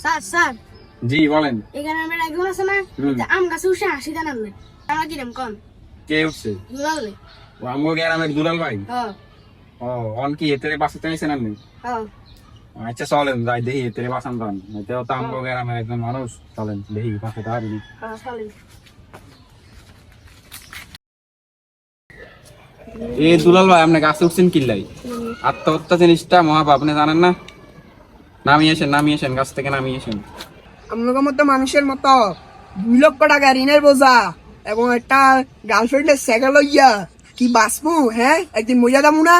Sir sir জি বলেন। এখানে আমরা একজন আছে না আম গাছে উঠে 80 দানা আনলে আমরা কিরম কন কে উঠছে? দুলালে ও আমগো গ্রামের দুলাল ভাই। হ্যাঁ ও অন কি এতে বাসাতে নিছেন আপনি? হ্যাঁ আচ্ছা চলেন যাই দেখি এতে বাসান দান। এতেও তো আমগো গ্রামের একজন মানুষ, চলেন দেখি পাশে দাঁড়াবি। চলেন। এই দুলাল ভাই আপনি গাছে উঠছেন কিল্লাই? আত্মহত্যা জিনিসটা মহাপাপ, আপনি জানেন না? নামিয়েছেন গাছ থেকে নামিয়েছেন। আপনাদের মতো মানুষের মতো 2 লক্ষ টাকা ঋণের বোঝা এবং একটা গার্লফ্রেন্ডের সেকেল লইয়া কি বাঁচবো? হ্যাঁ, একদিন মরিয়া যাবো না?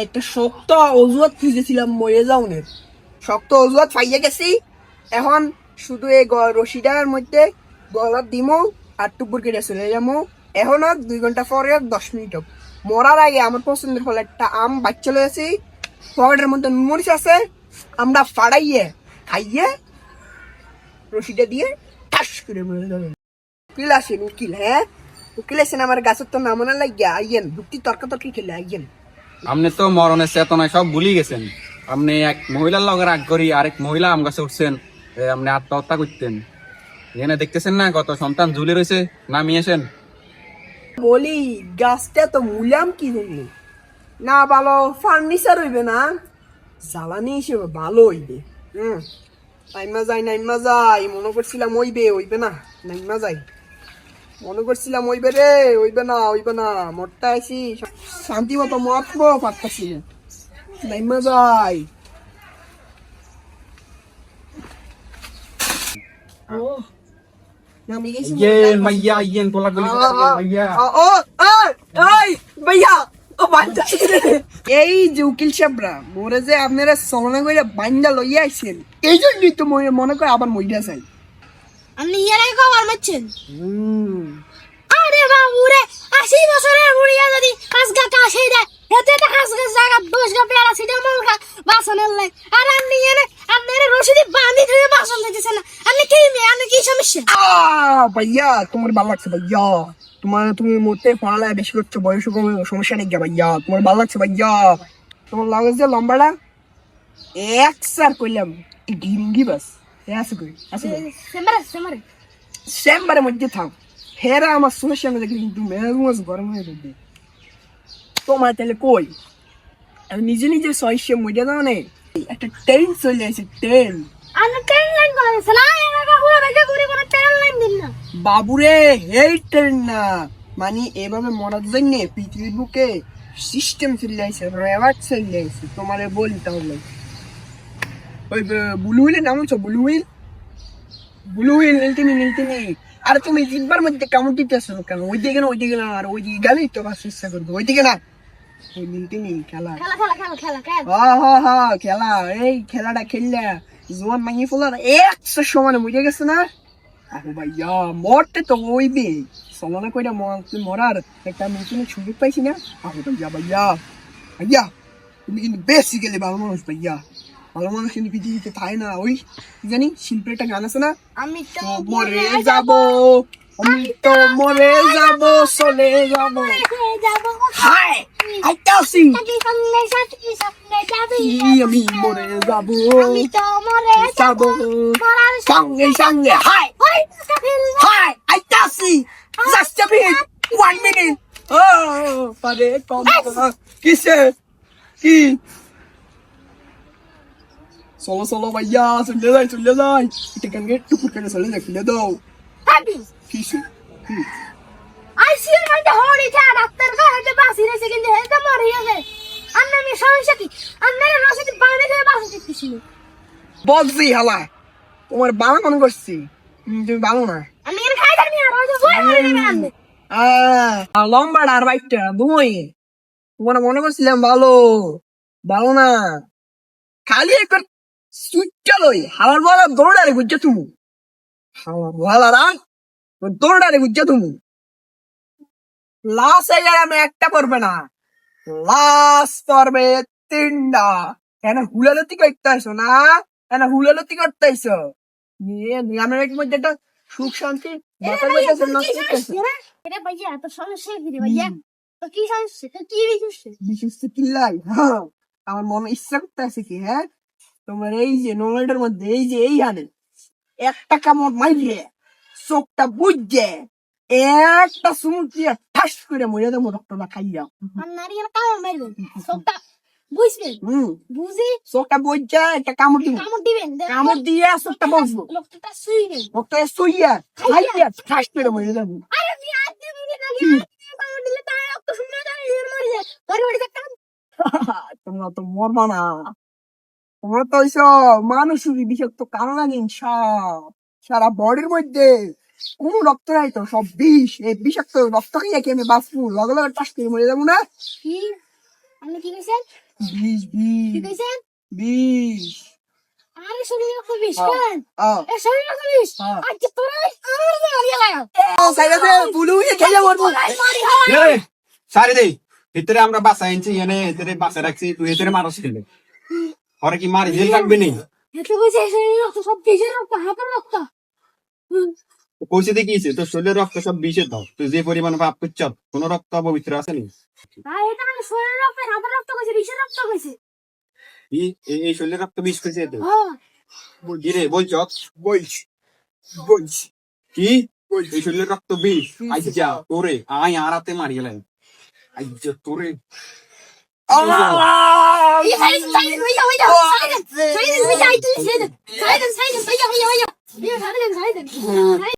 একটা শক্ত অজুহাত খুঁজেছিলাম মরে যাওনের, শক্ত অজুহাত পাইয়া গেছি। এখন শুধু এই রশিটার মধ্যে গলার দিমো আর টুপুর কেটে চলে যাবো। এখন 2 ঘন্টা পরে 10 মিনিট হোক, মরার আগে আমার পছন্দের ফলে একটা আম বাচ্চা লয়েছি, পকেটের মধ্যে মরিচ আছে, আমরা ফাড়াইয়ে খাইয়ে রশিটা দিয়ে ঠাস করে মরে যাবে। উকিল আসেন, উকিল। হ্যাঁ, উকিল আসেন আমার গাছের তো নামনা লাগিয়া আইয়েন, যুক্তি তর্কাতর্কি খেলে আইয়েন। আপনি তো মরণের চেতনায় সব ভুলি গেছেন। আপনি এক মহিলার লগে রাগ করি আরেক মহিলা আম গাছে উঠছেন, আপনি আত্মহত্যা করতেন। এখানে দেখতেছেন না কত সন্তান ঝুলে রয়েছে, নামিয়েছেন। বলি গাছটা তো মূলাম কি হইবে না, ভালো ফার্নিচার হইবে না, জ্বালানি হিসেবে ভালো হইবে। নাইমা যাই মনে করছিলাম হইবে না, নাইমা যাই মনে করছিলাম হইবে রে, হইবে না মরটা আইসি শান্তি মতো মরবো পারতাছি, নাইমা যাই। নামি গেছি মাইয়া ইয়েন তোলা গলি মাইয়া। ভাইয়া ও বান্দা এই যে উকিল সাহেবরা মোরে যে আপনারা চলনা করে বান্দা লইয়া আইছেন, এই জন্যই তো মনে করে আবার মইরা যাই। আপনি ইয়ার আগে কবার মারছেন? আরে বাবু রে, 80 বছরের বুড়িয়া যদি কাজগা কাশে দেয় এতে তো কাজগা জায়গা 10 গা প্যারাসিটামল খা বাসনের লাই। আর আপনি এনে আপনার রশিদি বাঁধি ধরে বাসন দিতেছেন না, আপনি কি সমস্যা? ভাইয়া তোমার ভালো লাগছে ভাইয়া, তুমি মরতে পড়ালেখা বেশি করছো, বয়স কম, সমস্যা নেই গা ভাইয়া, তোমার ভালো লাগছে ভাইয়া। তোমার লাগে যে লম্বাটা এক স্যার কইলাম ডিঙ্গি বাস আছে কই আছে সেমারে চেম্বারের মধ্যে থাম, হেরা আমার সমস্যা না দেখি কিন্তু মেজাজ গরম হয়ে যাবে। তোমার তাহলে কই আমি নিজে নিজে সহিষ্য মজা দাও না, একটা ট্রেন চলে আসে, ট্রেন। আপনি ট্রেন লাইন করেছেন, এলাকা পুরো বেজে ঘুরে কোনো ট্রেন লাইন দিন না বাবুরে, এই ট্রেন না, মানে এভাবে মরার জন্য পৃথিবীর বুকে সিস্টেম চলে আসে, রেওয়াজ চলে আসে। তোমারে বলি তাহলে ওই ব্লু হুইলের নাম হচ্ছে ব্লু হুইল নীলতিমি। আর তুমি জিব্বার মধ্যে কামড় দিতেছো কেন? ওইদিকে না, আর ওইদিকে গেলেই তো বাস ইচ্ছা করবে, ওইদিকে না, ওই নীলতিমি খেলা। খেলা, এই খেলাটা খেললে জোয়ান মাইয়ে ফেলার 100 সমানে মরে গেছে না। আরে ভাইয়া মরতে তো হইবে, চলনা কইরা মরার একটা নতুন সুযোগ পাইছি না। আরে ভাইয়া তুমি কিন্তু বেশি গেলে ভালো মানুষ ভাইয়া, ভালো মানুষ কিন্তু পৃথিবীতে থাকে না। ওই জানি শিল্পের একটা গান আছে না, আমি তো মরে যাব, আমি তো মরে যাব, চলে যাব, হাই আইতাছি আমি মরে যাব, যাব সঙ্গে হাই আইতাছি, জাস্ট আ মিনিট, 1 মিনিট। ও পারে কম কিসে কি চলো ভাইয়া, চলে যাই এটা গান গেট টুকুর করে চলে যাই, খুলে দাও কিসে আইসিইউর মধ্যে হরি খা ডাক্তার কই হতে বাসি রইছে কিন্তু হেতে মরে গেছে। আমি সমস্যা কি? আপনার রশিদ বাঁধে ধরে বাসন দিতেছিল। বলছি হালা তোমার বাবা মনে করছি তুমি ভালো না। আমি এর খাই জানি আর ওই যে বই মরে নেবে আনবে। লম্বাটা আর বাইকটা দুই তোমার মনে করছিলাম ভালো না, খালি একবার সুইটটা লই হালার বলা দৌড়ারে বুঝছো তুমি, হালার বলারা দৌড়ারে বুঝছো তুমি। লাস্ট আমি একটা পড়বে না, লাস্ট পড়বে 3টা। এনে হুলালতি করতে আসো না, হুলালতি করতে আসো নিয়ে নিয়ামের মধ্যে একটা সুখ শান্তি বাতার মধ্যে নষ্ট করতেছো। এটা ভাইয়া তো সমস্যা কি রে ভাইয়া? তো কি সমস্যা? কি বিশেষ? বিশেষ কিল্লাই, হ্যাঁ আমার মনে ইচ্ছা করতে আছে কি, হ্যাঁ তোমার এই যে নোংরাটার মধ্যে এই যে এই হানে একটা কামড় মাইরে চোখটা বুঝছে একটা চুমুক দিয়ে ঠাস করে মরে দেবো রক্তটা খাইয়া। আর নারিকেল কামড় মারবেন সবটা বুঝবেন বুঝি চোখটা বুঝছে একটা কামড় দিব, কামড় দিবেন কামড় দিয়ে চোখটা বসবো, লোকটা শুইবেন। রক্তটা শুইয়া খাইয়া ঠাস করে মরে দেবো। আরে বিয়ার দিবি নাকি কামড় দিলে তার রক্ত শুনে যায় মরে যায় মরে মরে দেখতাম। তোমরা তো মরবা না, তোমরা তো হইছো মানুষেরই বিষাক্ত কারণ সব সারা বডির মধ্যে কোন রক্ত নাই তো, সব বিষ। এই বিষাক্ত রক্ত খাইয়া কি আমি বাঁচবো? লগে লগে টাস করে মরে যাবো না? কি আপনি কি কইছেন? বিষ কি বিষ কইছেন? বিষ। আরে শরীরে রক্ত বিষ হ্যাঁ। কেন? আহ, এ শরীরে রক্ত বিষ হ্যাঁ। আচ্ছা তোরা আমার মারিয়া লাগা সাইডে বুলু হয়ে খেয়ে মরবো। মারি হাওয়া এ, সারি দেই ভিতরে আমরা বাসা আনছি এনে ভিতরে বাসা রাখছি তুই ভিতরে মারস খেলে ওরা কি মারি জেল কাটবে নি এত কইছে শরীরে রক্ত সব বিষের রক্ত হাতের রক্ত। কইছে দেখিয়েছে তোর শরীরের রক্ত সব বিষের দাও তুই যে পরিমাণ পাপ করছ কোন রক্ত পবিত্র আছে নি আর এটা আমার শরীরের রক্ত হাতের রক্ত কইছে বিষের রক্ত কইছে। এই শরীরের রক্ত বিষ কইছে তো হ্যাঁ কি রে বলছ বলছি বলছি কি এই শরীরের রক্ত বিষ আইজা তোরে আই আরাতে মারি গেলেন আইজা তোরে এই সাইড সাইড হইয়া হইয়া সাইড সাইড হইয়া তুই সাইড সাইড সাইড হইয়া হইয়া হইয়া এই সাইড সাইড